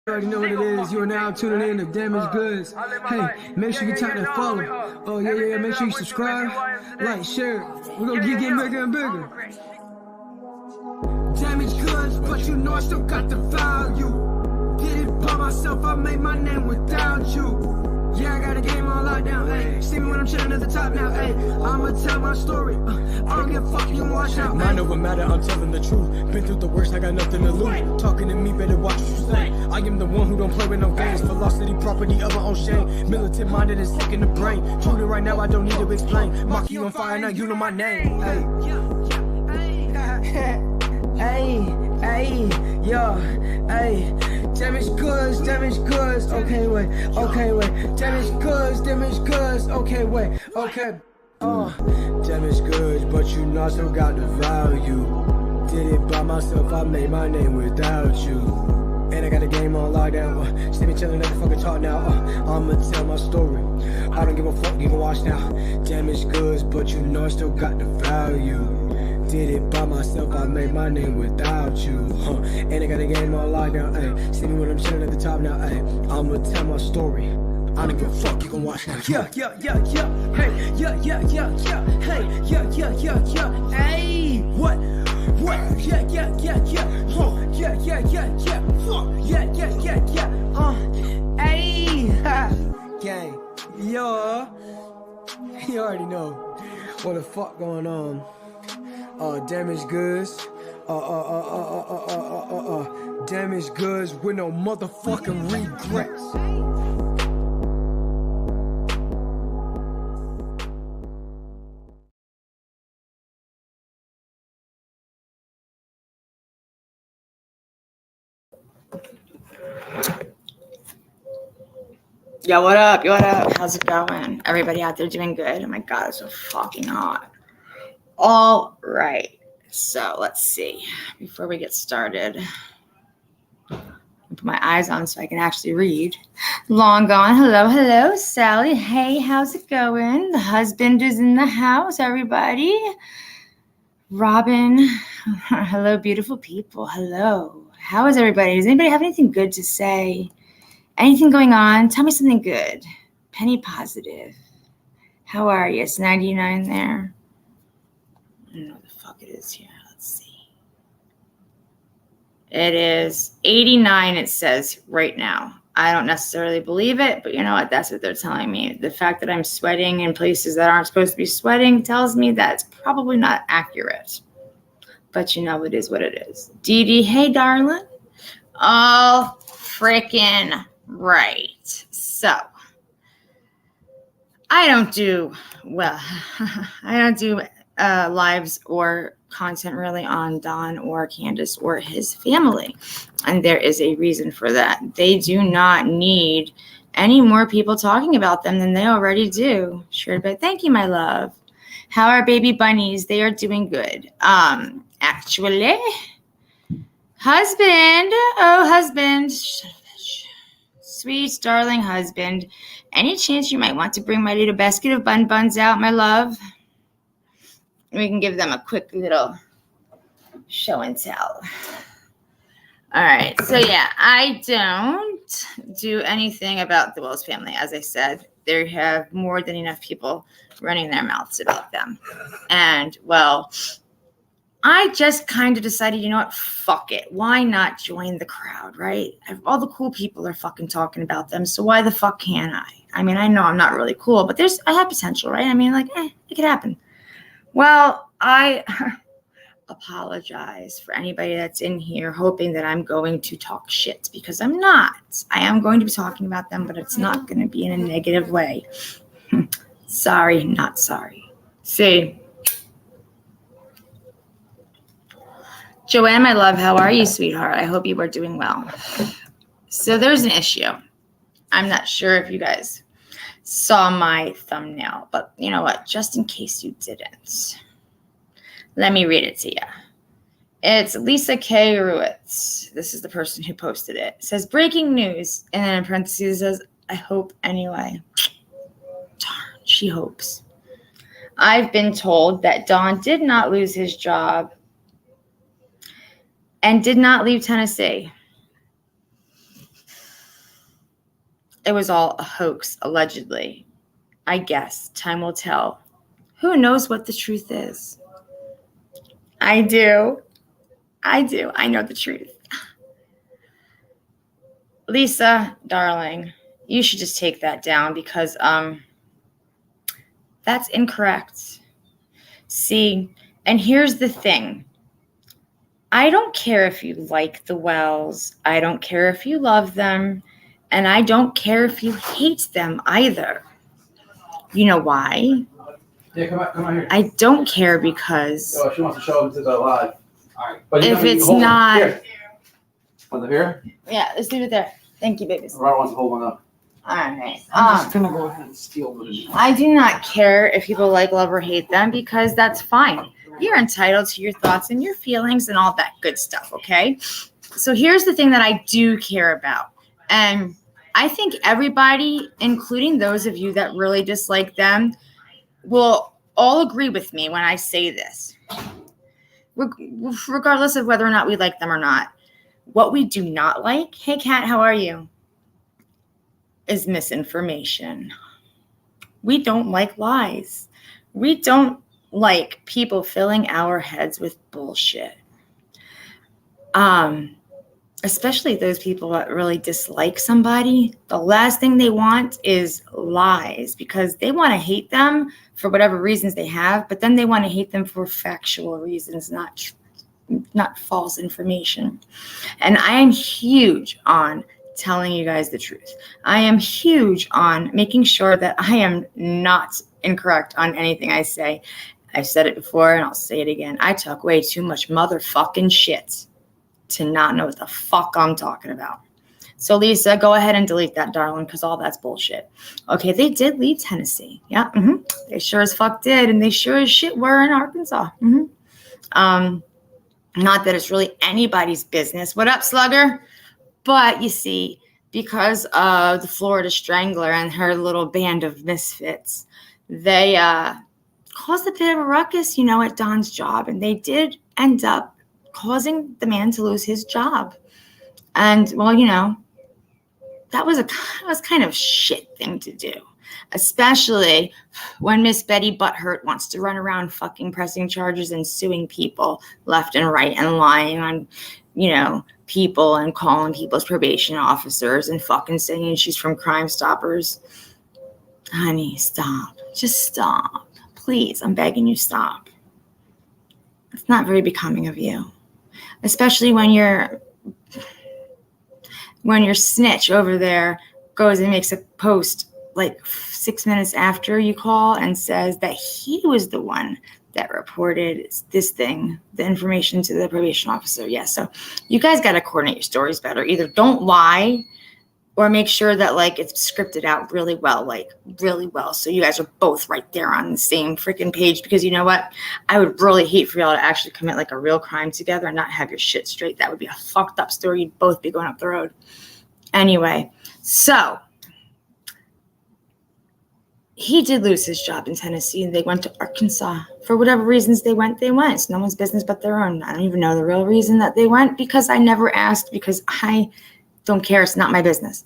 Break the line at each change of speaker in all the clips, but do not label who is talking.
already know what it is. You are now tuning in to Damaged Goods. Hey, make sure you tap that follow. Oh, yeah. Make sure you subscribe, like, share. We're going to keep getting bigger and bigger. Damaged Goods, but you know I still got the value. Did it by myself, I made my name without you. Yeah, I got a game on lockdown, ayy. See me when I'm chilling at the top now, ayy. I'ma tell my story. I don't give a fuck, you watch out, ayy. I know what matter, I'm telling the truth. Been through the worst, I got nothing to lose. Talking to me, better watch what you say. I am the one who don't play with no games. Velocity, property of my own shame. Militant minded and sick in the brain. Truly right now, I don't need to explain. Maki on fire, now you know my name, ayy. Damaged goods, okay, wait. Damaged goods, okay, wait. Damaged goods, but you know I still got the value. Did it by myself, I made my name without you. And I got a game on lockdown, see me chillin' at the fucking talk now, I'ma tell my story. I don't give a fuck, you can watch now. Damaged goods, but you know I still got the value. Did it by myself, I made my name without you, And I got a game on lockdown, ayy. See me when I'm chillin' at the top now, ayy. I'ma tell my story. I don't give a fuck, you can watch now. Yeah. Hey, Hey, what? Yeah. Hey, gang. Yo. You already know what the fuck going on. Damaged goods. Damaged goods with no motherfucking regrets.
Yo, what up? How's it going? Everybody out there doing good? Oh my God, it's so fucking hot. All right. So let's see. Before we get started, I'll put my eyes on so I can actually read. Long gone. Hello, Sally. Hey, how's it going? The husband is in the house, everybody. Robin. Hello, beautiful people. Hello. How is everybody? Does anybody have anything good to say? Anything going on? Tell me something good. Penny positive. How are you? It's 99 there. I don't know what the fuck it is here. Let's see. It is 89, it says right now. I don't necessarily believe it, but you know what? That's what they're telling me. The fact that I'm sweating in places that aren't supposed to be sweating tells me that it's probably not accurate. But you know, it is what it is. Dee Dee, hey, darling. All freaking right. So, I don't do lives or content really on Don or Candace or his family. And there is a reason for that. They do not need any more people talking about them than they already do. Sure, but thank you, my love. How are baby bunnies? They are doing good. Actually, husband, sweet, darling husband, any chance you might want to bring my little basket of buns out, my love? We can give them a quick little show and tell. All right. So, yeah, I don't do anything about the Wells family. As I said, they have more than enough people running their mouths about them. And, well, I just kind of decided, you know what? Fuck it. Why not join the crowd, right? All the cool people are fucking talking about them. So why the fuck can't I? I mean, I know I'm not really cool, but I have potential, right? I mean, like, it could happen. Well, I apologize for anybody that's in here hoping that I'm going to talk shit, because I'm not. I am going to be talking about them, but it's not going to be in a negative way. Sorry, not sorry. See, Joanne, my love, how are you, sweetheart? I hope you are doing well. So there's an issue. I'm not sure if you guys saw my thumbnail, but you know what? Just in case you didn't, let me read it to you. It's Lisa K. Ruitz. This is the person who posted it. It says, breaking news. And then in parentheses it says, I hope anyway. Darn, she hopes. I've been told that Don did not lose his job and did not leave Tennessee. it was all a hoax, allegedly. I guess time will tell. Who knows what the truth is? I do. I know the truth. Lisa, darling, you should just take that down because that's incorrect. See, and here's the thing. I don't care if you like the Wells. I don't care if you love them. And I don't care if you hate them either. You know why?
Yeah, come on here.
I don't care because
she wants to show them to the live. All right. But
if it's not...
Here. Want it here?
Yeah, let's leave it there. Thank you, babies.
Robert wants to hold one up.
All right.
I'm just going to go ahead and steal one.
I do not care if people like, love, or hate them because that's fine. You're entitled to your thoughts and your feelings and all that good stuff, okay? So here's the thing that I do care about. And I think everybody, including those of you that really dislike them, will all agree with me when I say this. Regardless of whether or not we like them or not. What we do not like, hey, Kat, how are you? Is misinformation. We don't like lies. We don't like people filling our heads with bullshit. Especially those people that really dislike somebody. The last thing they want is lies because they want to hate them for whatever reasons they have, but then they want to hate them for factual reasons, not false information. And I am huge on telling you guys the truth. I am huge on making sure that I am not incorrect on anything I say. I've said it before and I'll say it again. I talk way too much motherfucking shit to not know what the fuck I'm talking about. So Lisa, go ahead and delete that, darling, because all that's bullshit. Okay, they did leave Tennessee. Yeah, they sure as fuck did, and they sure as shit were in Arkansas. Not that it's really anybody's business. What up, Slugger? But you see, because of the Florida Strangler and her little band of misfits, they caused a bit of a ruckus, at Don's job, and they did end up causing the man to lose his job. And, well, that was kind of shit thing to do, especially when Miss Betty Butthurt wants to run around fucking pressing charges and suing people left and right and lying on, people and calling people's probation officers and fucking saying she's from Crime Stoppers. Honey, stop. Just stop. Please, I'm begging you, stop. It's not very becoming of you, especially when your snitch over there goes and makes a post like 6 minutes after you call and says that he was the one that reported this thing, the information to the probation officer. Yeah, so you guys got to coordinate your stories better. Either don't lie or make sure that it's scripted out really well, really well. So you guys are both right there on the same freaking page, because you know what? I would really hate for y'all to actually commit a real crime together and not have your shit straight. That would be a fucked up story. You'd both be going up the road. Anyway, so he did lose his job in Tennessee and they went to Arkansas. For whatever reasons they went. It's no one's business but their own. I don't even know the real reason that they went because I never asked, because I don't care. It's not my business.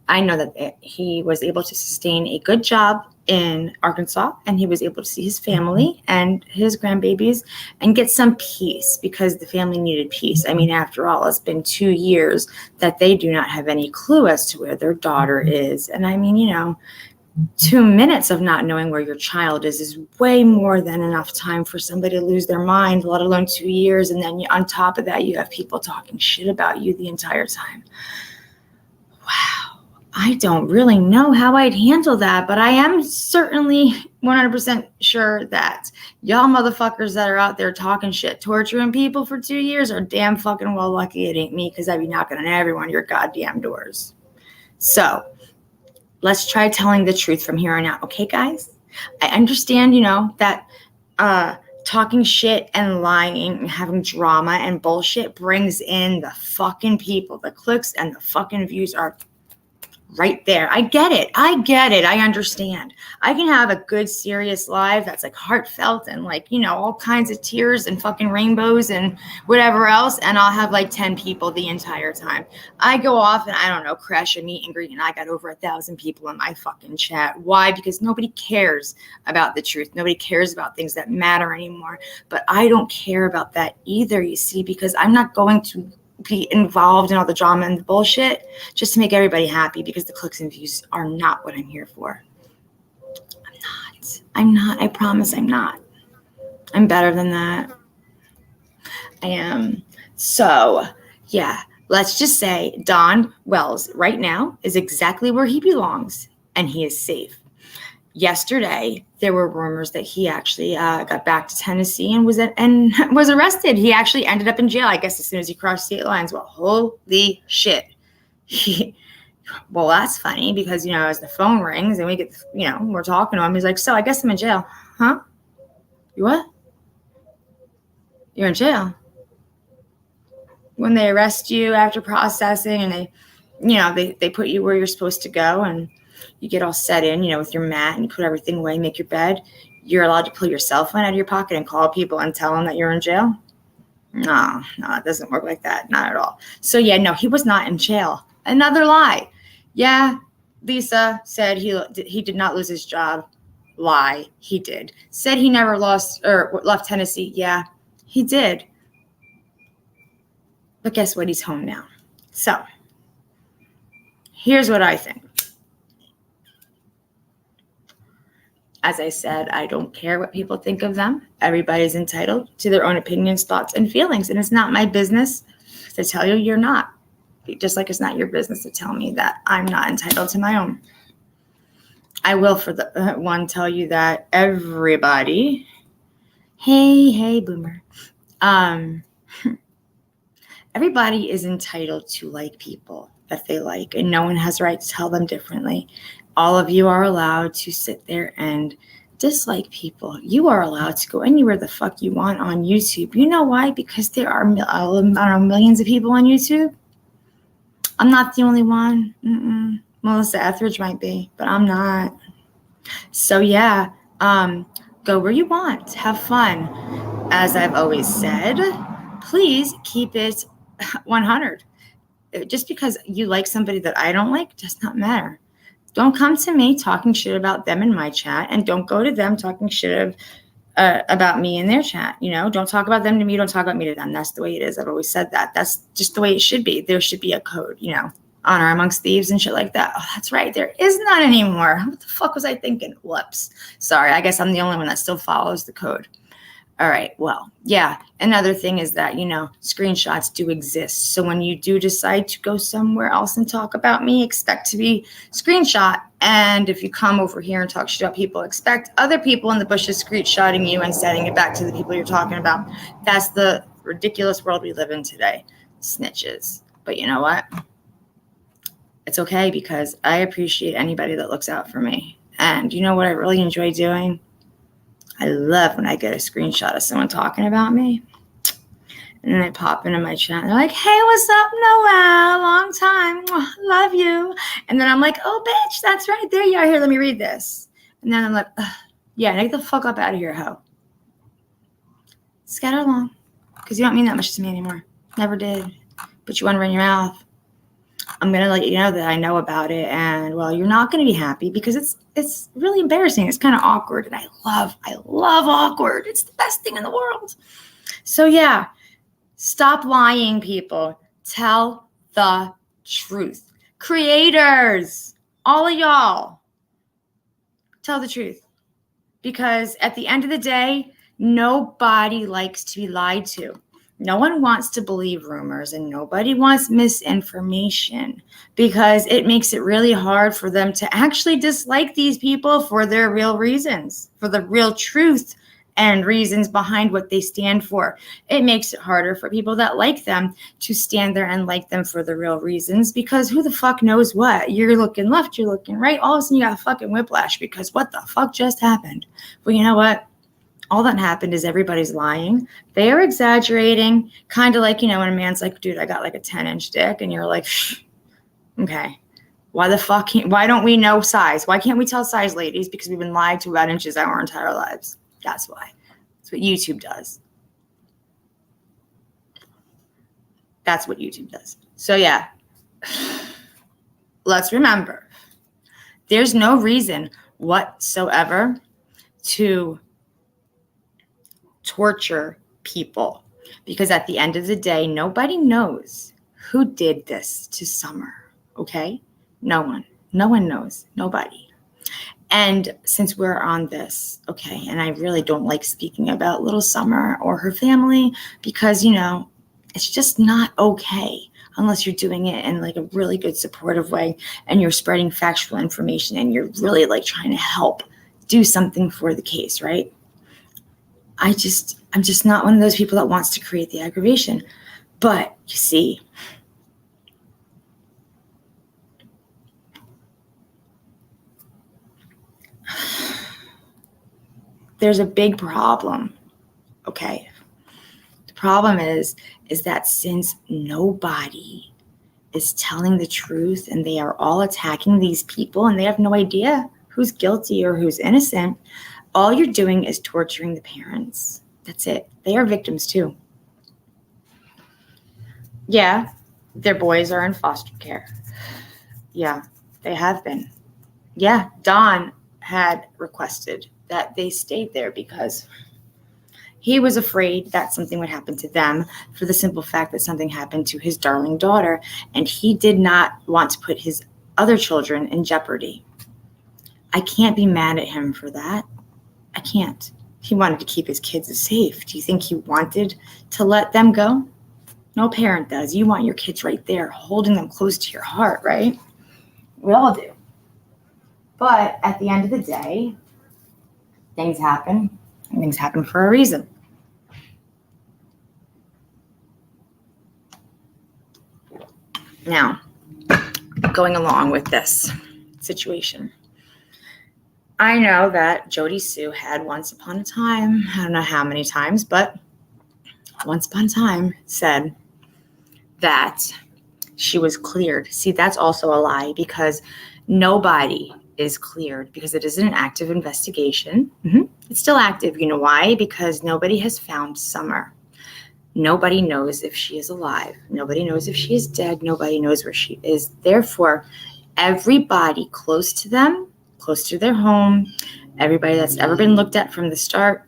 I know that he was able to sustain a good job in Arkansas and he was able to see his family and his grandbabies and get some peace because the family needed peace. I mean, after all, it's been 2 years that they do not have any clue as to where their daughter is. And I mean, 2 minutes of not knowing where your child is way more than enough time for somebody to lose their mind, let alone 2 years. And then on top of that, you have people talking shit about you the entire time. Wow. I don't really know how I'd handle that, but I am certainly 100% sure that y'all motherfuckers that are out there talking shit, torturing people for 2 years are damn fucking well lucky it ain't me, because I'd be knocking on every one of your goddamn doors. So let's try telling the truth from here on out. Okay, guys? I understand, that talking shit and lying and having drama and bullshit brings in the fucking people. The clicks and the fucking views are right there. I get it. I understand. I can have a good, serious live that's like heartfelt and like, all kinds of tears and fucking rainbows and whatever else. And I'll have like 10 people the entire time. I go off and I don't know, crash a meet and greet. And I got over 1,000 people in my fucking chat. Why? Because nobody cares about the truth. Nobody cares about things that matter anymore. But I don't care about that either, you see, because I'm not going to be involved in all the drama and the bullshit just to make everybody happy, because the clicks and views are not what I'm here for. I'm not. I promise I'm not. I'm better than that. I am. So, yeah, let's just say Don Wells right now is exactly where he belongs and he is safe. Yesterday, there were rumors that he actually got back to Tennessee and was arrested. He actually ended up in jail, I guess, as soon as he crossed state lines. Well, holy shit. Well, that's funny because, as the phone rings and we get, we're talking to him. He's like, so I guess I'm in jail. Huh? You what? You're in jail. When they arrest you after processing and they put you where you're supposed to go and you get all set in, with your mat and you put everything away, make your bed, you're allowed to pull your cell phone out of your pocket and call people and tell them that you're in jail? No, it doesn't work like that. Not at all. So yeah, no, he was not in jail. Another lie. Yeah, Lisa said he did not lose his job. Lie. He did. Said he never left Tennessee. Yeah, he did. But guess what? He's home now. So here's what I think. As I said, I don't care what people think of them. Everybody's entitled to their own opinions, thoughts, and feelings. And it's not my business to tell you you're not. Just like it's not your business to tell me that I'm not entitled to my own. I will, for the one, tell you that everybody, hey, boomer, everybody is entitled to like people that they like, and no one has a right to tell them differently. All of you are allowed to sit there and dislike people. You are allowed to go anywhere the fuck you want on YouTube. You know why? Because there are millions of people on YouTube. I'm not the only one. Melissa Etheridge might be, but I'm not. So yeah, go where you want. Have fun. As I've always said, please keep it 100. Just because you like somebody that I don't like does not matter. Don't come to me talking shit about them in my chat, and don't go to them talking shit about me in their chat. Don't talk about them to me. Don't talk about me to them. That's the way it is. I've always said that. That's just the way it should be. There should be a code, honor amongst thieves and shit like that. Oh, that's right. There is none anymore. What the fuck was I thinking? Whoops. Sorry. I guess I'm the only one that still follows the code. All right. Well, yeah. Another thing is that, screenshots do exist. So when you do decide to go somewhere else and talk about me, expect to be screenshot. And if you come over here and talk shit about people, expect other people in the bushes screenshotting you and sending it back to the people you're talking about. That's the ridiculous world we live in today. Snitches. But you know what? It's okay, because I appreciate anybody that looks out for me. And you know what I really enjoy doing? I love when I get a screenshot of someone talking about me. And then I pop into my chat and they're like, hey, what's up, Noelle? Long time. Love you. And then I'm like, oh, bitch, that's right. There you are. Here, let me read this. And then I'm like, yeah, get the fuck up out of here, hoe. Scatter along. Because you don't mean that much to me anymore. Never did. But you want to run your mouth. I'm going to let you know that I know about it. And, well, you're not going to be happy because it's really embarrassing. It's kind of awkward. And I love awkward. It's the best thing in the world. So, yeah, stop lying, people. Tell the truth. Creators, all of y'all, tell the truth. Because at the end of the day, nobody likes to be lied to. No one wants to believe rumors, and nobody wants misinformation, because it makes it really hard for them to actually dislike these people for their real reasons, for the real truth and reasons behind what they stand for. It makes it harder for people that like them to stand there and like them for the real reasons, because who the fuck knows what? You're looking left, you're looking right. All of a sudden you got fucking whiplash because what the fuck just happened? Well, you know what? All that happened is everybody's lying. They are exaggerating, kind of like, when a man's like, dude, I got like a 10-inch dick. And you're like, okay. Why don't we know size? Why can't we tell size, ladies? Because we've been lied to about inches our entire lives. That's why. That's what YouTube does. That's what YouTube does. So yeah, let's remember, there's no reason whatsoever to torture people, because at the end of the day, nobody knows who did this to Summer, okay? No one knows, nobody. And since we're on this, okay, and I really don't like speaking about little Summer or her family because, it's just not okay unless you're doing it in like a really good supportive way and you're spreading factual information and you're really like trying to help do something for the case, right? I'm just not one of those people that wants to create the aggravation. But you see, there's a big problem, okay? The problem is that since nobody is telling the truth and they are all attacking these people and they have no idea who's guilty or who's innocent, all you're doing is torturing the parents. That's it. They are victims too. Yeah, their boys are in foster care. Yeah, they have been. Yeah, Don had requested that they stayed there because he was afraid that something would happen to them for the simple fact that something happened to his darling daughter, and he did not want to put his other children in jeopardy. I can't be mad at him for that. I can't. He wanted to keep his kids safe. Do you think he wanted to let them go? No parent does. You want your kids right there, holding them close to your heart, right? We all do. But at the end of the day, things happen, and things happen for a reason. Now, going along with this situation, I know that Jody Sue had once upon a time, I don't know how many times, but once upon a time said that she was cleared. See, that's also a lie because nobody is cleared because it isn't an active investigation. It's still active. You know why? Because nobody has found Summer. Nobody knows if she is alive. Nobody knows if she is dead. Nobody knows where she is. Therefore, everybody close to them, close to their home, everybody that's ever been looked at from the start,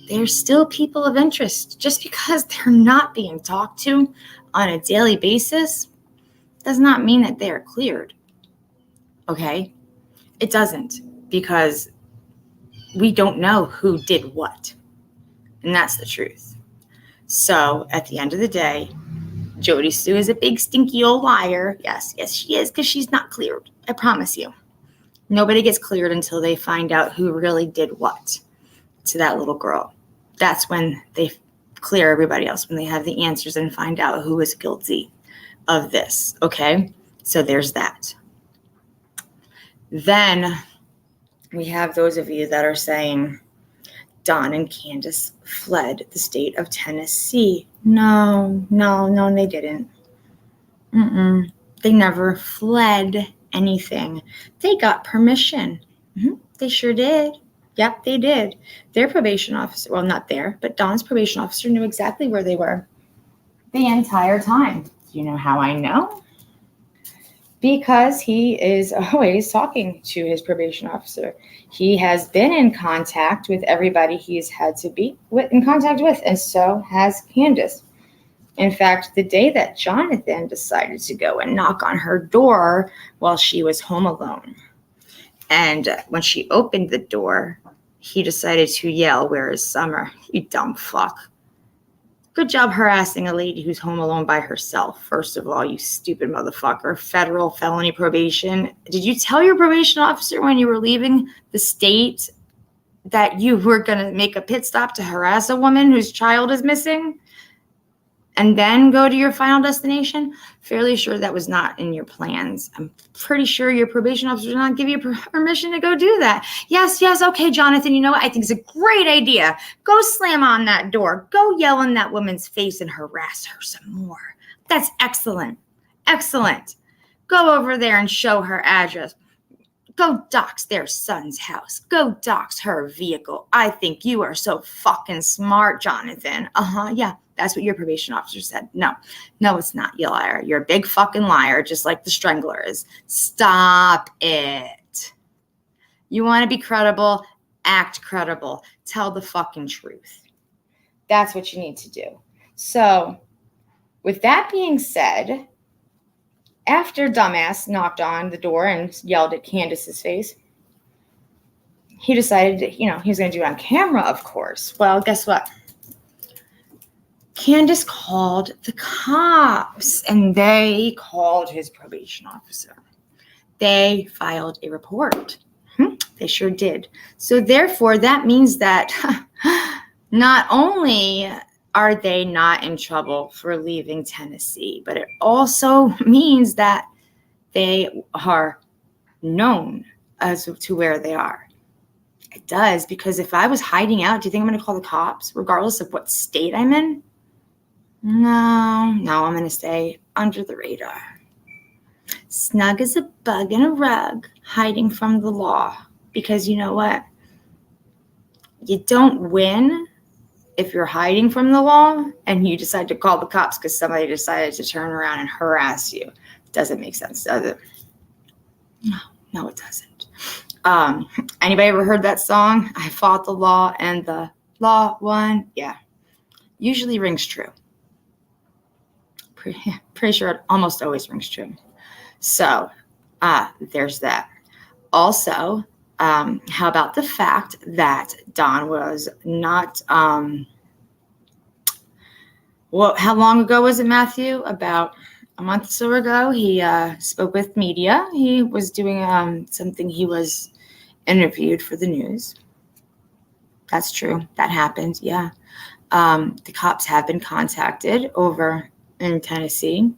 they're still people of interest. Just because they're not being talked to on a daily basis does not mean that they are cleared. Okay? It doesn't, because we don't know who did what. And that's the truth. So at the end of the day, Jody Sue is a big stinky old liar. Yes, she is, because she's not cleared. I promise you. Nobody gets cleared until they find out who really did what to that little girl. That's when they clear everybody else, when they have the answers and find out who is guilty of this. Okay? So there's that. Then we have those of you that are saying Don and Candace fled the state of Tennessee. No, they didn't. They never fled anything. They got permission. They sure did. Yep, they did. Their probation officer, well, not there, but Don's probation officer knew exactly where they were the entire time. Do you know how I know? Because he is always talking to his probation officer. He has been in contact with everybody he's had to be in contact with, and so has Candace. In fact, the day that Jonathan decided to go and knock on her door while she was home alone, and when she opened the door, he decided to yell, "Where is Summer? You dumb fuck." Good job harassing a lady who's home alone by herself. First of all, you stupid motherfucker. Federal felony probation. Did you tell your probation officer when you were leaving the state that you were going to make a pit stop to harass a woman whose child is missing and then go to your final destination? Fairly sure that was not in your plans. I'm pretty sure your probation officer did not give you permission to go do that. Yes, okay, Jonathan, you know what? I think it's a great idea. Go slam on that door. Go yell in that woman's face and harass her some more. That's excellent. Go over there and show her address. Go dox their son's house. Go dox her vehicle. I think you are so fucking smart, Jonathan. Yeah, that's what your probation officer said. No, it's not, you liar. You're a big fucking liar, just like the Strangler is. Stop it. You want to be credible? Act credible. Tell the fucking truth. That's what you need to do. So, with that being said, after dumbass knocked on the door and yelled at Candace's face, he decided that, he was going to do it on camera, of course. Well, guess what? Candace called the cops, and they called his probation officer. They filed a report. They sure did. So therefore, that means that not only are they not in trouble for leaving Tennessee, but it also means that they are known as to where they are. It does, because if I was hiding out, do you think I'm going to call the cops, regardless of what state I'm in? No, I'm going to stay under the radar. Snug as a bug in a rug, hiding from the law. Because you know what? You don't win if you're hiding from the law and you decide to call the cops because somebody decided to turn around and harass you. Doesn't make sense, does it? No, it doesn't. Anybody ever heard that song? I fought the law and the law won. Yeah. Usually rings true. Pretty sure it almost always rings true. So, there's that. Also, how about the fact that Don was not, how long ago was it, Matthew? About a month or so ago, he spoke with media. He was doing something. He was interviewed for the news. That's true. That happened. Yeah. The cops have been contacted over in Tennessee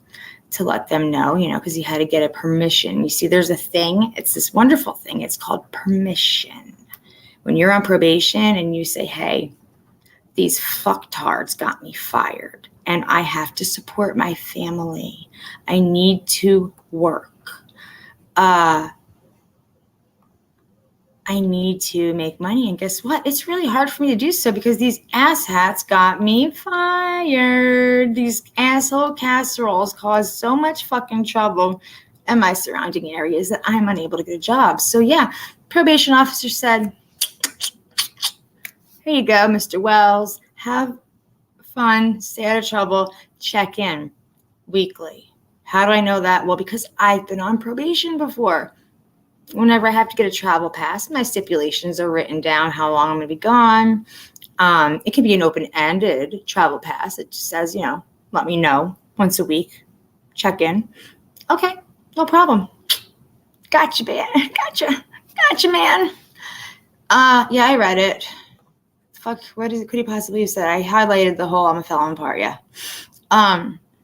to let them know, because he had to get a permission. You see, there's a thing. It's this wonderful thing. It's called permission. When you're on probation and you say, hey, these fucktards got me fired and I have to support my family. I need to work. I need to make money. And guess what? It's really hard for me to do so because these asshats got me fired. These asshole casseroles caused so much fucking trouble in my surrounding areas that I'm unable to get a job. So yeah, probation officer said, here you go, Mr. Wells. Have fun. Stay out of trouble. Check in weekly. How do I know that? Well, because I've been on probation before. Whenever I have to get a travel pass, my stipulations are written down, how long I'm going to be gone. It can be an open-ended travel pass. It just says, let me know once a week. Check in. Okay, no problem. Gotcha, man. Gotcha, man. Yeah, I read it. Fuck, could he possibly have said? I highlighted the whole I'm a felon part, yeah.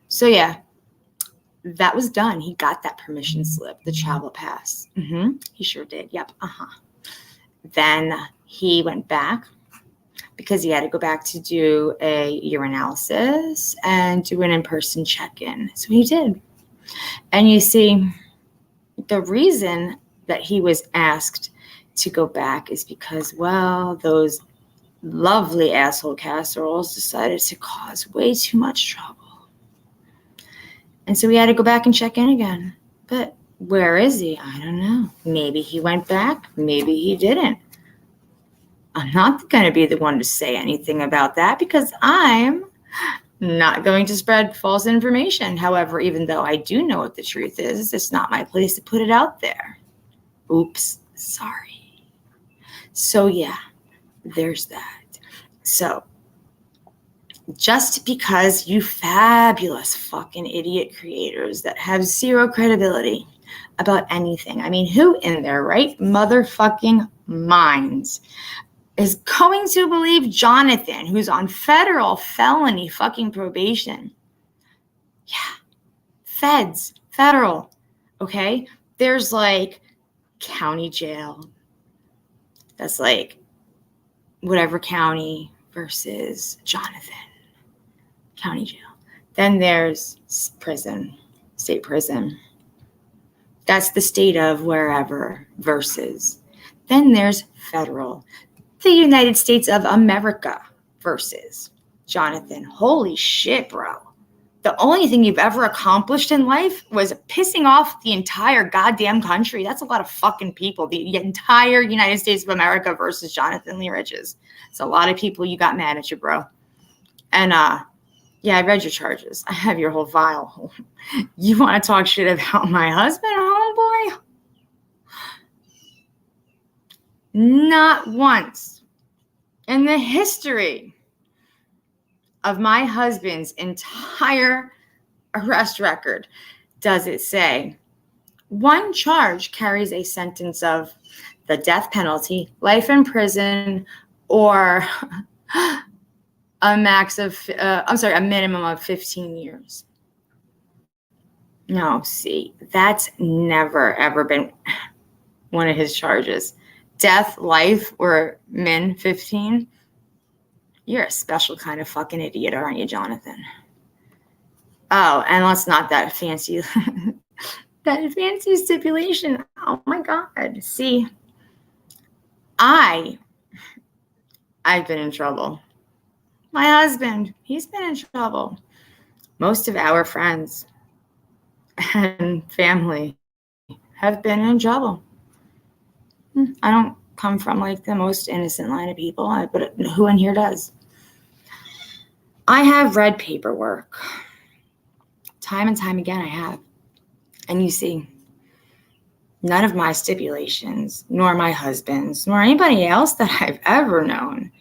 So yeah. That was done. He got that permission slip, the travel pass. He sure did. Yep. Then he went back because he had to go back to do a urinalysis and do an in-person check-in. So he did. And you see, the reason that he was asked to go back is because, well, those lovely asshole casseroles decided to cause way too much trouble. And so we had to go back and check in again. But where is he? I don't know. Maybe he went back. Maybe he didn't. I'm not going to be the one to say anything about that because I'm not going to spread false information. However, even though I do know what the truth is, it's not my place to put it out there. Oops, sorry. So yeah, there's that. So just because you fabulous fucking idiot creators that have zero credibility about anything. I mean, who in their right motherfucking minds is going to believe Jonathan, who's on federal felony fucking probation? Yeah. Federal. Okay? There's like county jail. That's like whatever county versus Jonathan. County jail. Then there's prison, state prison. That's the state of wherever versus. Then there's federal. The United States of America versus. Jonathan, holy shit, bro. The only thing you've ever accomplished in life was pissing off the entire goddamn country. That's a lot of fucking people. The entire United States of America versus Jonathan Lee Riches. It's a lot of people you got mad at you, bro. And yeah, I read your charges. I have your whole file. You want to talk shit about my husband, homeboy? Not once in the history of my husband's entire arrest record does it say one charge carries a sentence of the death penalty, life in prison, or a minimum of 15 years. No, see, that's never, ever been one of his charges. Death, life, or min 15. You're a special kind of fucking idiot, aren't you, Jonathan? Oh, and let's not that fancy stipulation. Oh my God. See, I've been in trouble. My husband, he's been in trouble. Most of our friends and family have been in trouble. I don't come from like the most innocent line of people, but who in here does? I have read paperwork. Time and time again I have. And you see, none of my stipulations, nor my husband's, nor anybody else that I've ever known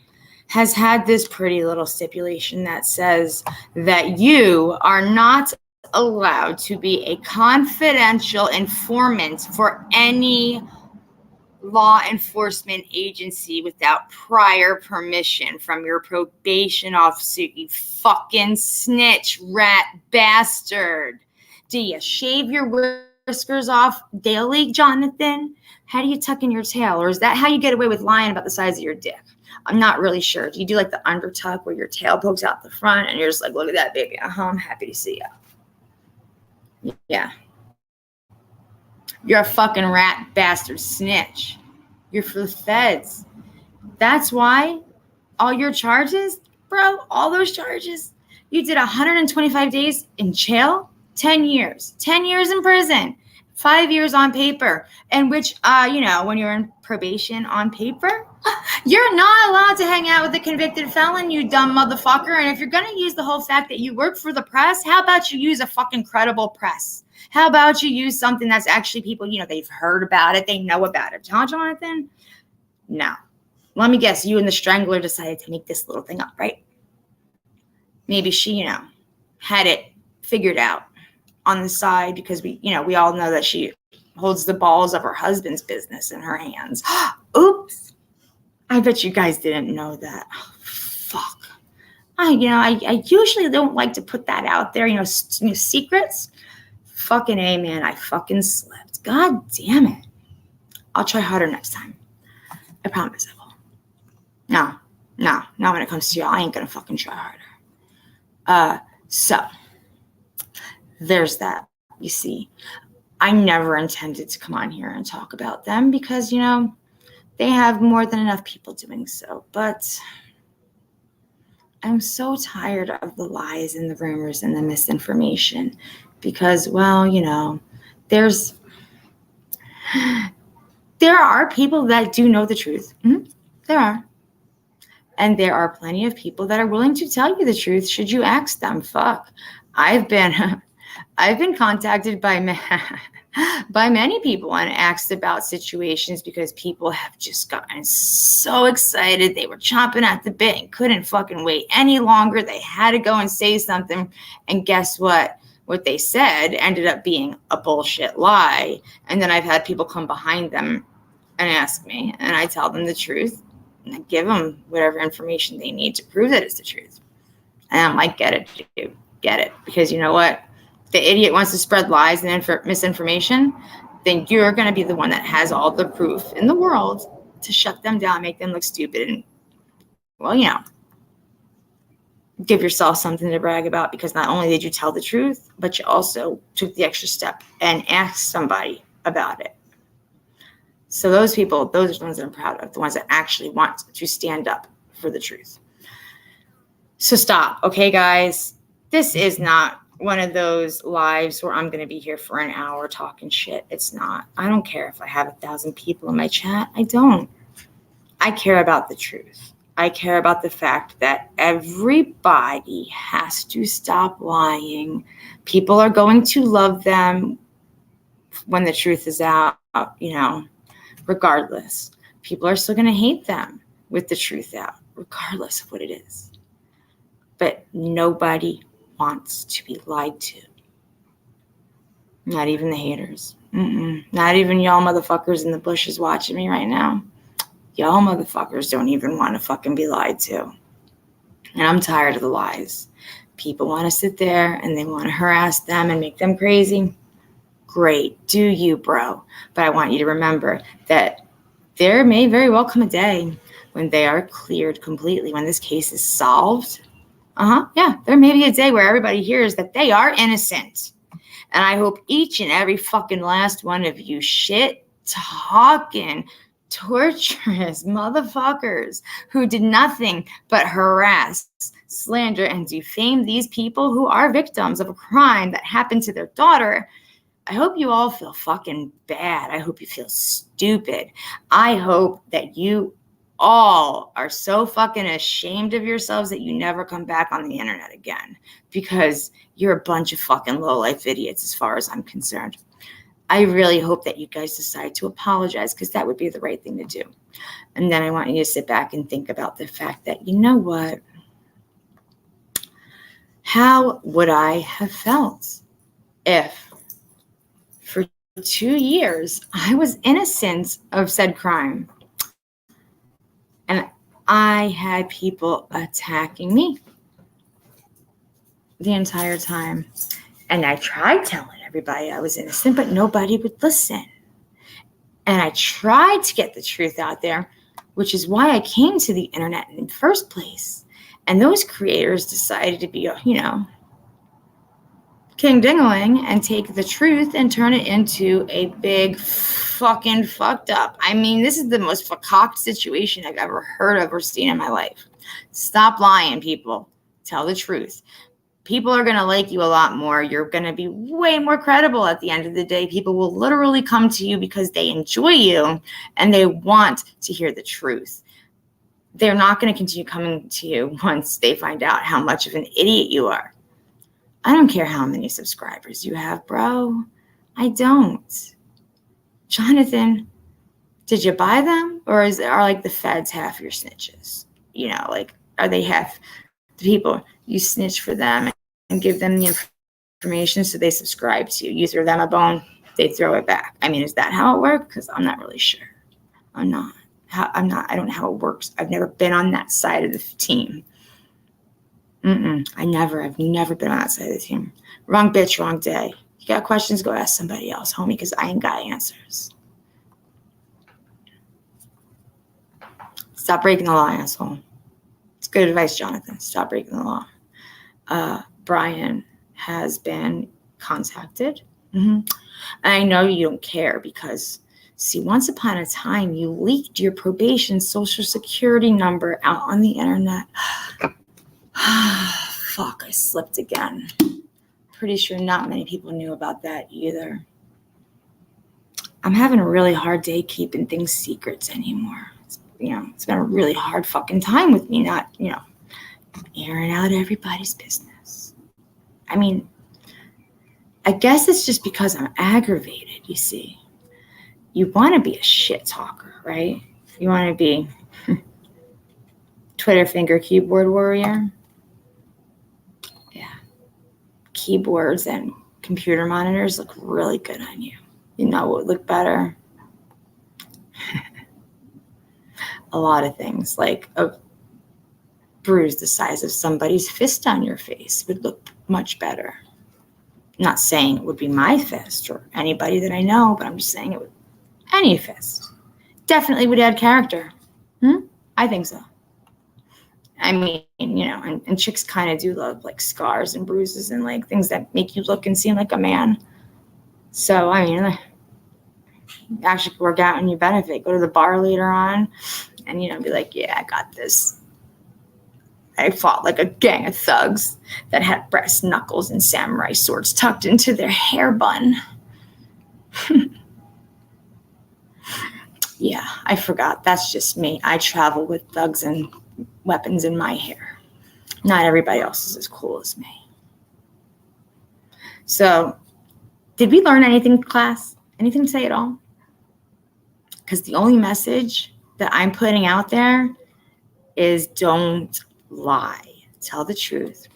has had this pretty little stipulation that says that you are not allowed to be a confidential informant for any law enforcement agency without prior permission from your probation officer, you fucking snitch, rat bastard. Do you shave your whiskers off daily, Jonathan? How do you tuck in your tail? Or is that how you get away with lying about the size of your dick? I'm not really sure. Do you do like the undertuck where your tail pokes out the front and you're just like, look at that, baby. I'm happy to see you. Yeah. You're a fucking rat bastard snitch. You're for the feds. That's why all your charges, bro, all those charges, you did 125 days in jail, 10 years. 10 years in prison, 5 years on paper, in which, when you're in probation on paper, you're not allowed to hang out with a convicted felon, you dumb motherfucker. And if you're going to use the whole fact that you work for the press, how about you use a fucking credible press? How about you use something that's actually people, they've heard about it, they know about it. Huh, Jonathan? No. Let me guess, you and the Strangler decided to make this little thing up, right? Maybe she, had it figured out on the side because we all know that she holds the balls of her husband's business in her hands. Oops. I bet you guys didn't know that. Oh, fuck. I usually don't like to put that out there, secrets. Fucking A, man, I fucking slept. God damn it. I'll try harder next time. I promise I will. No, not when it comes to y'all. I ain't gonna fucking try harder. So, there's that. You see, I never intended to come on here and talk about them because, they have more than enough people doing so. But I'm so tired of the lies and the rumors and the misinformation because, there are people that do know the truth. Mm-hmm. There are. And there are plenty of people that are willing to tell you the truth should you ask them. Fuck. I've been contacted by many people and asked about situations because people have just gotten so excited. They were chomping at the bit and couldn't fucking wait any longer. They had to go and say something. And guess what? What they said ended up being a bullshit lie. And then I've had people come behind them and ask me, and I tell them the truth. And I give them whatever information they need to prove that it's the truth. And I'm like, get it, dude. Get it. Because you know what? If the idiot wants to spread lies and misinformation, then you're going to be the one that has all the proof in the world to shut them down, make them look stupid. And, give yourself something to brag about because not only did you tell the truth, but you also took the extra step and asked somebody about it. So those people, those are the ones that I'm proud of, the ones that actually want to stand up for the truth. So stop, okay, guys? This is not one of those lives where I'm going to be here for an hour talking shit. It's not. I don't care if I have 1,000 people in my chat. I don't. I care about the truth. I care about the fact that everybody has to stop lying. People are going to love them when the truth is out, regardless. People are still going to hate them with the truth out, regardless of what it is. But nobody wants to be lied to. Not even the haters. Not even y'all motherfuckers in the bushes watching me right now. Y'all motherfuckers don't even want to fucking be lied to. And I'm tired of the lies. People want to sit there and they want to harass them and make them crazy. Great. Do you, bro. But I want you to remember that there may very well come a day when they are cleared completely, when this case is solved. Yeah, there may be a day where everybody hears that they are innocent. And I hope each and every fucking last one of you shit-talking, torturous motherfuckers who did nothing but harass, slander, and defame these people who are victims of a crime that happened to their daughter. I hope you all feel fucking bad. I hope you feel stupid. I hope that you all are so fucking ashamed of yourselves that you never come back on the internet again, because you're a bunch of fucking low-life idiots as far as I'm concerned. I really hope that you guys decide to apologize, because that would be the right thing to do. And then I want you to sit back and think about the fact that, you know what? How would I have felt if for 2 years I was innocent of said crime and I had people attacking me the entire time? And I tried telling everybody I was innocent, but nobody would listen. And I tried to get the truth out there, which is why I came to the internet in the first place. And those creators decided to be, king dingling and take the truth and turn it into a big fucking fucked up. I mean, this is the most fucked situation I've ever heard of or seen in my life. Stop lying, people. Tell the truth. People are going to like you a lot more. You're going to be way more credible at the end of the day. People will literally come to you because they enjoy you and they want to hear the truth. They're not going to continue coming to you once they find out how much of an idiot you are. I don't care how many subscribers you have, bro. I don't. Jonathan, did you buy them? Or are like the feds half your snitches? Are they half the people? You snitch for them and give them the information so they subscribe to you. You throw them a bone, they throw it back. I mean, is that how it works? Because I'm not really sure. I'm not. I don't know how it works. I've never been on that side of the team. I've never been on that side of the team. Wrong bitch, wrong day. You got questions, go ask somebody else, homie, because I ain't got answers. Stop breaking the law, asshole. It's good advice, Jonathan. Stop breaking the law. Brian has been contacted. And I know you don't care because, see, once upon a time, you leaked your probation social security number out on the internet. Fuck, I slipped again. Pretty sure not many people knew about that either. I'm having a really hard day keeping things secrets anymore. It's been a really hard fucking time with me not, airing out everybody's business. I mean, I guess it's just because I'm aggravated, you see. You want to be a shit talker, right? You want to be Twitter finger keyboard warrior. Yeah. Keyboards and computer monitors look really good on you. You know what would look better? A lot of things, like a bruise the size of somebody's fist on your face would look much better. I'm not saying it would be my fist or anybody that I know, but I'm just saying it would. Any fist definitely would add character. I think so. I mean, and chicks kind of do love like scars and bruises and like things that make you look and seem like a man. So, I mean, actually work out in your benefit. Go to the bar later on and, be like, yeah, I got this. I fought like a gang of thugs that had brass knuckles and samurai swords tucked into their hair bun. Yeah, I forgot. That's just me. I travel with thugs and weapons in my hair. Not everybody else is as cool as me. So, did we learn anything in class? Anything to say at all? Because the only message that I'm putting out there is don't lie. Tell the truth.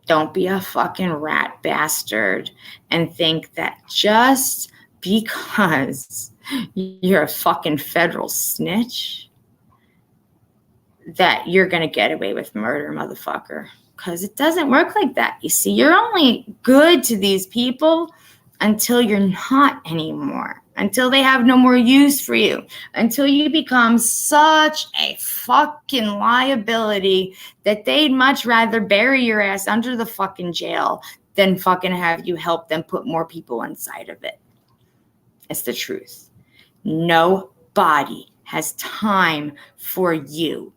Don't be a fucking rat bastard and think that just because you're a fucking federal snitch that you're going to get away with murder, motherfucker. Because it doesn't work like that. You see, you're only good to these people until you're not anymore, until they have no more use for you, until you become such a fucking liability that they'd much rather bury your ass under the fucking jail than fucking have you help them put more people inside of it. It's the truth. Nobody has time for you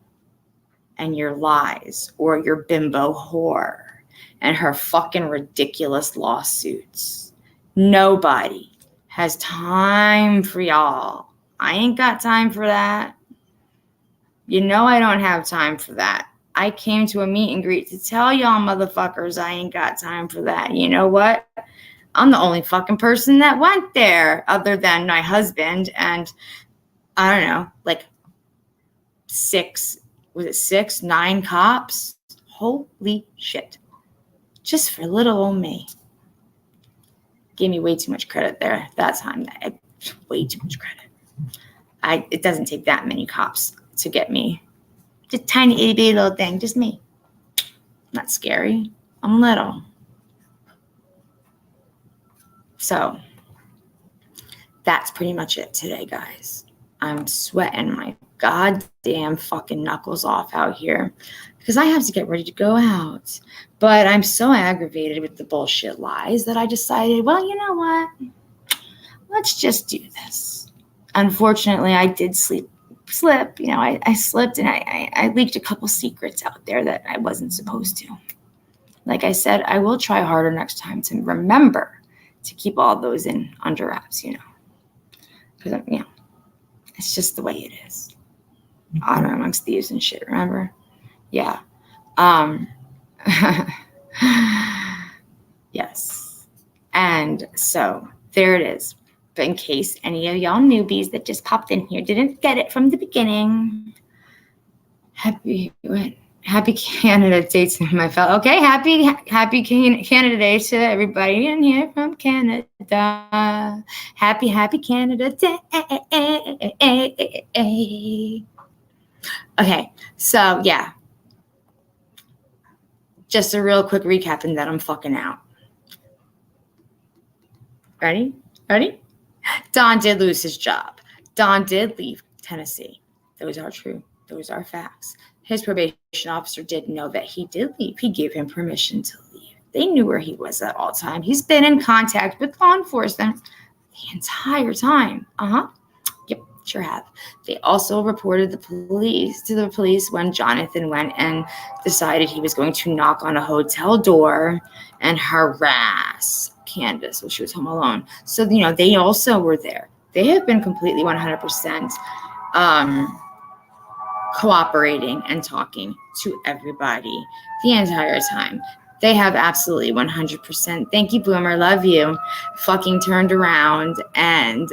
and your lies or your bimbo whore and her fucking ridiculous lawsuits. Nobody has time for y'all. I ain't got time for that. You know I don't have time for that. I came to a meet and greet to tell y'all motherfuckers I ain't got time for that. You know what? I'm the only fucking person that went there other than my husband and I don't know, like 9 cops? Holy shit. Just for little old me. Gave me way too much credit there that time. Way too much credit. It doesn't take that many cops to get me. Just tiny itty bitty little thing. Just me. Not scary. I'm little. So that's pretty much it today, guys. I'm sweating my goddamn fucking knuckles off out here because I have to get ready to go out. But I'm so aggravated with the bullshit lies that I decided, well, you know what? Let's just do this. Unfortunately, I did slip. I slipped and I leaked a couple secrets out there that I wasn't supposed to. Like I said, I will try harder next time to remember to keep all those under wraps, Because, it's just the way it is. Honor amongst thieves and shit, remember? Yeah. Yes. And so there it is. But in case any of y'all newbies that just popped in here didn't get it from the beginning, happy Canada Day to my fellow. Okay, happy Canada Day to everybody in here from Canada. Happy Canada Day. Okay, so yeah. Just a real quick recap and then I'm fucking out. Ready? Don did lose his job. Don did leave Tennessee. Those are true. Those are facts. His probation officer did know that he did leave. He gave him permission to leave. They knew where he was at all times. He's been in contact with law enforcement the entire time. Yep, sure have. They also reported to the police when Jonathan went and decided he was going to knock on a hotel door and harass Candace while she was home alone. So, they also were there. They have been completely 100% cooperating and talking to everybody the entire time. They have absolutely 100%. Thank you, Boomer. Love you. Fucking turned around and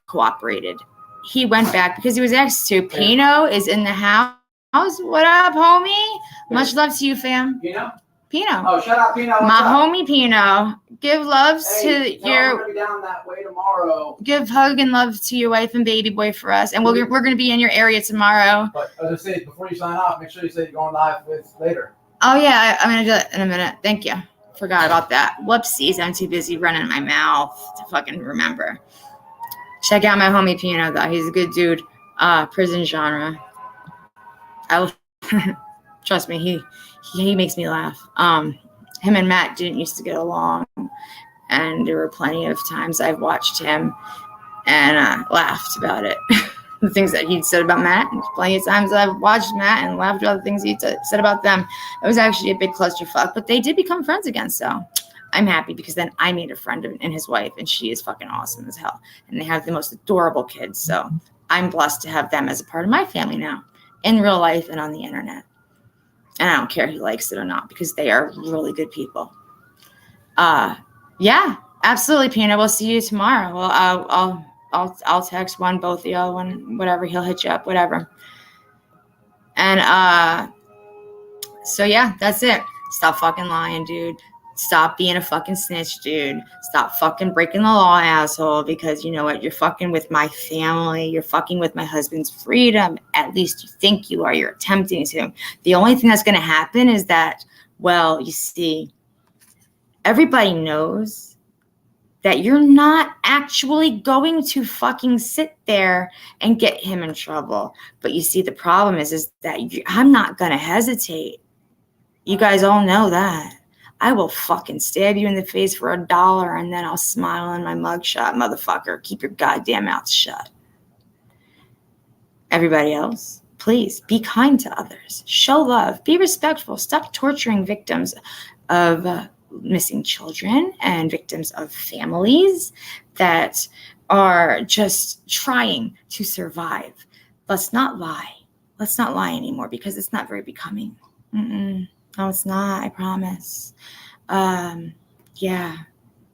cooperated. He went back because he was asked to. Pino is in the house. What up, homie? Much love to you, fam. Pino.
Oh, shut up, Pino.
My homie Pino. Give loves to your.
I'm gonna be down that way tomorrow.
Give hug and love to your wife and baby boy for us, and we're gonna be in your area tomorrow.
But as I say, before you sign off, make sure you say you're going live with later.
Oh yeah, I'm gonna do it in a minute. Thank you. Forgot about that. Whoopsies. I'm too busy running my mouth to fucking remember. Check out my homie Pino though. He's a good dude. Prison genre. Trust me, he makes me laugh. Him and Matt didn't used to get along, and there were plenty of times I've watched him and laughed about it. The things that he'd said about Matt, and plenty of times I've watched Matt and laughed about the things he said about them. It was actually a big clusterfuck, but they did become friends again, so I'm happy because then I made a friend and his wife, and she is fucking awesome as hell, and they have the most adorable kids, so I'm blessed to have them as a part of my family now, in real life and on the internet. And I don't care who likes it or not, because they are really good people. Yeah, absolutely, Pina. We'll see you tomorrow. Well, I'll text both of y'all, whatever. He'll hit you up, whatever. And so yeah, that's it. Stop fucking lying, dude. Stop being a fucking snitch, dude. Stop fucking breaking the law, asshole, because you know what? You're fucking with my family. You're fucking with my husband's freedom. At least you think you are. You're attempting to. The only thing that's going to happen is that, well, you see, everybody knows that you're not actually going to fucking sit there and get him in trouble. But you see, the problem is that I'm not going to hesitate. You guys all know that. I will fucking stab you in the face for $1 and then I'll smile in my mugshot, motherfucker. Keep your goddamn mouth shut. Everybody else, please be kind to others. Show love. Be respectful. Stop torturing victims of missing children and victims of families that are just trying to survive. Let's not lie. Let's not lie anymore because it's not very becoming. No, it's not. I promise. Yeah.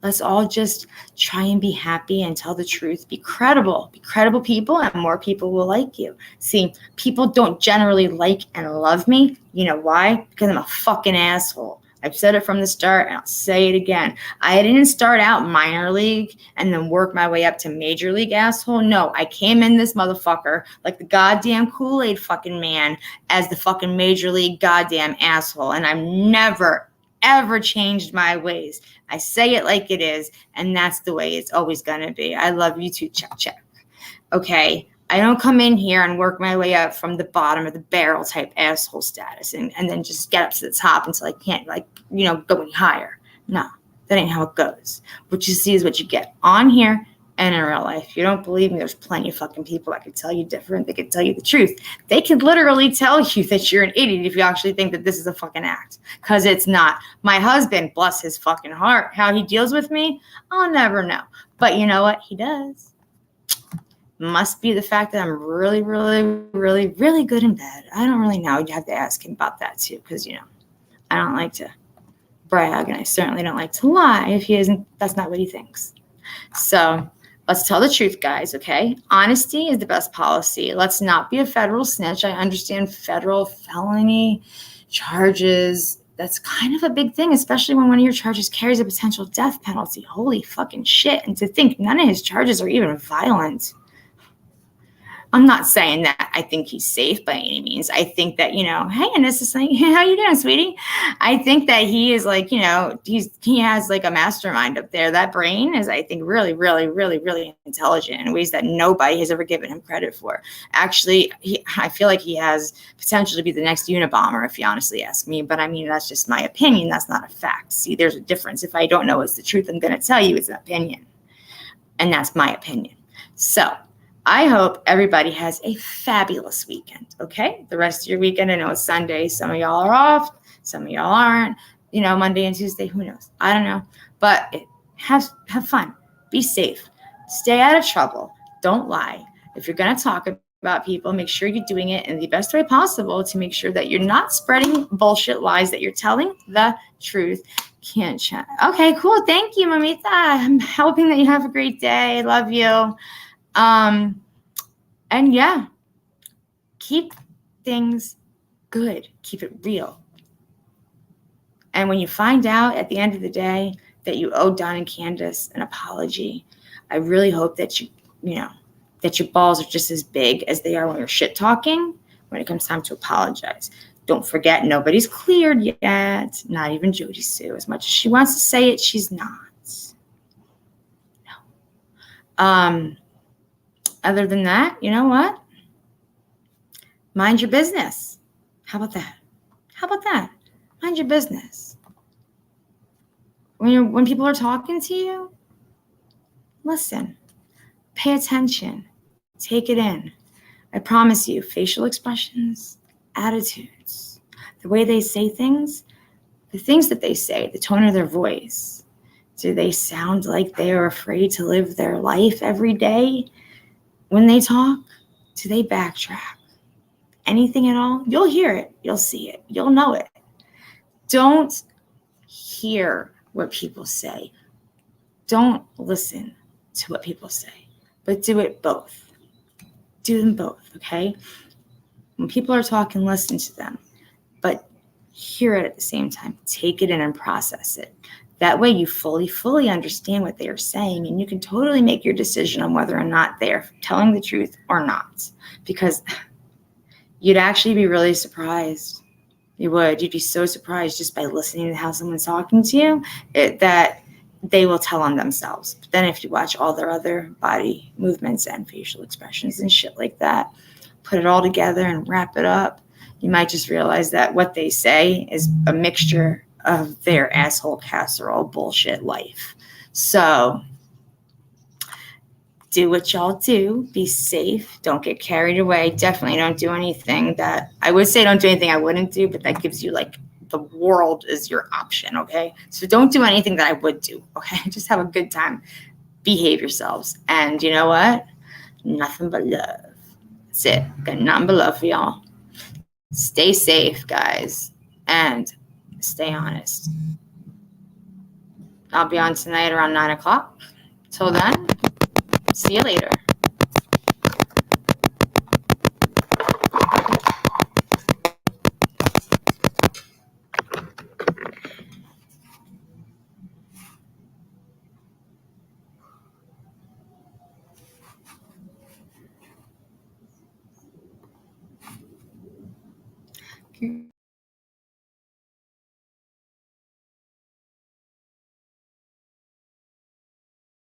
Let's all just try and be happy and tell the truth. Be credible. Be credible people, and more people will like you. See, people don't generally like and love me. You know why? Because I'm a fucking asshole. I've said it from the start, and I'll say it again. I didn't start out minor league and then work my way up to major league, asshole. No, I came in this motherfucker like the goddamn Kool-Aid fucking man as the fucking major league goddamn asshole. And I've never, ever changed my ways. I say it like it is, and that's the way it's always going to be. I love you too, check. Okay? I don't come in here and work my way up from the bottom of the barrel type asshole status and then just get up to the top until I can't, go any higher. No, that ain't how it goes. What you see is what you get on here and in real life. If you don't believe me, there's plenty of fucking people that could tell you different. They could tell you the truth. They could literally tell you that you're an idiot if you actually think that this is a fucking act, because it's not. My husband, bless his fucking heart, how he deals with me, I'll never know. But you know what? He does. Must be the fact that I'm really, really, really, really good in bed. I don't really know. You have to ask him about that too, because, I don't like to brag, and I certainly don't like to lie if he isn't. That's not what he thinks. So let's tell the truth, guys, okay? Honesty is the best policy. Let's not be a federal snitch. I understand federal felony charges. That's kind of a big thing, especially when one of your charges carries a potential death penalty. Holy fucking shit. And to think none of his charges are even violent. I'm not saying that I think he's safe by any means. I think that, hey, and this is like, hey, how you doing, sweetie? I think that he is like, he has like a mastermind up there. That brain is, I think, really, really, really, really intelligent in ways that nobody has ever given him credit for. Actually, I feel like he has potential to be the next Unabomber, if you honestly ask me. But I mean, that's just my opinion. That's not a fact. See, there's a difference. If I don't know it's the truth, I'm going to tell you it's an opinion. And that's my opinion. So I hope everybody has a fabulous weekend, okay? The rest of your weekend, I know it's Sunday. Some of y'all are off. Some of y'all aren't. Monday and Tuesday, who knows? I don't know. But have fun. Be safe. Stay out of trouble. Don't lie. If you're going to talk about people, make sure you're doing it in the best way possible to make sure that you're not spreading bullshit lies, that you're telling the truth. Can't chat. Okay, cool. Thank you, Mamita. I'm hoping that you have a great day. Love you. And yeah, keep things good. Keep it real. And when you find out at the end of the day that you owe Don and Candace an apology, I really hope that that your balls are just as big as they are when you're shit talking when it comes time to apologize. Don't forget, nobody's cleared yet. Not even Jody Sue. As much as she wants to say it, she's not. No. Other than that, you know what? Mind your business. How about that? Mind your business. When people are talking to you, listen. Pay attention. Take it in. I promise you, facial expressions, attitudes, the way they say things, the things that they say, the tone of their voice. Do they sound like they are afraid to live their life every day when they talk? Do they backtrack? Anything at all? You'll hear it. You'll see it. You'll know it. Don't hear what people say. Don't listen to what people say, but do it both. Do them both, okay? When people are talking, listen to them, but hear it at the same time. Take it in and process it. That way you fully understand what they are saying, and you can totally make your decision on whether or not they're telling the truth or not, because you'd actually be really surprised. You would. You'd be so surprised just by listening to how someone's talking to you that they will tell on themselves. But then if you watch all their other body movements and facial expressions and shit like that, put it all together and wrap it up, you might just realize that what they say is a mixture of their asshole casserole bullshit life. So do what y'all do. Be safe. Don't get carried away. Definitely don't do anything that I would say don't do anything I wouldn't do, but that gives you like the world is your option, okay? So don't do anything that I would do, okay? Just have a good time. Behave yourselves. And you know what? Nothing but love. That's it. Got nothing but love for y'all. Stay safe, guys. And stay honest. I'll be on tonight around 9 o'clock. Till then, see you later.